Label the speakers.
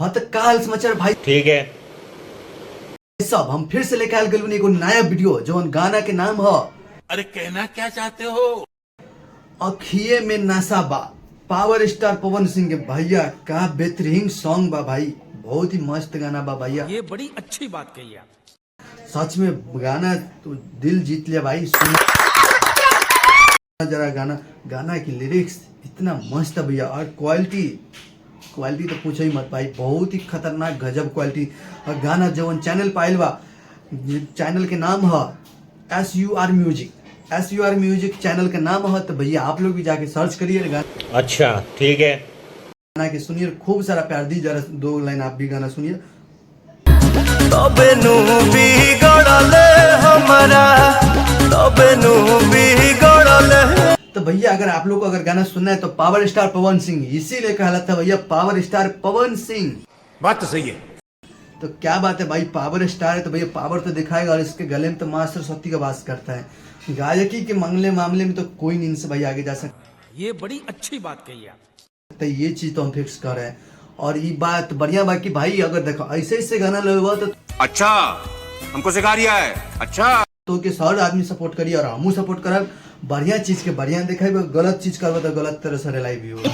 Speaker 1: हाँ तो काल समाचार भाई
Speaker 2: ठीक है।
Speaker 1: सब हम फिर से लेके आल गए एगो नया वीडियो जौन गाना के नाम है
Speaker 3: अरे कहना क्या चाहते हो?
Speaker 1: अखिए में नशा बा। पावर स्टार पवन सिंह के भैया का बेहतरीन सॉन्ग बा भाई, बहुत ही मस्त गाना बा भैया।
Speaker 3: ये बड़ी अच्छी बात कही आप।
Speaker 1: सच में गाना तो दिल जीत लिया भाई। सुन जरा गाना, गाना की लिरिक्स इतना मस्त है भैया, और क्वालिटी तो पूछो ही मत भाई, बहुत ही खतरनाक गजब क्वालिटी। और गाना जवन चैनल पाइल बा, चैनल के नाम है SUR music. SUR music channel का नाम है, तो भैया आप लोग भी जाके सर्च करिए गाना।
Speaker 2: अच्छा ठीक है।
Speaker 1: गाना के सुनिए, खूब सारा प्यार दी, जरा दो लाइन आप भी गाना सुनिए। तो भैया अगर आप लोग को अगर गाना सुनना है तो पावर स्टार पवन सिंह, इसीलिए कहलाता है भैया पावर स्टार पवन सिंह।
Speaker 3: बात तो सही है।
Speaker 1: तो क्या बात है भाई, पावर स्टार है तो भैया पावर तो दिखाएगा, और इसके गले में तो मां सरस्वती का वास करता है। गायकी के मामले में तो कोई नहीं इनसे भाई आगे जा सकता।
Speaker 3: ये बड़ी अच्छी बात कही आप।
Speaker 1: तो ये चीज तो हम फिक्स कर रहे हैं, और ये बात बढ़िया बाकी भाई अगर देखो ऐसे गाना लगेगा तो
Speaker 4: अच्छा हमको सिखा रिया है। अच्छा
Speaker 1: तो के सर आदमी सपोर्ट करिए और हमू सपोर्ट करब। बढ़िया चीज के बढ़िया दिखाई, गलत चीज करब तो गलत तरह से रिलाई भी होगा।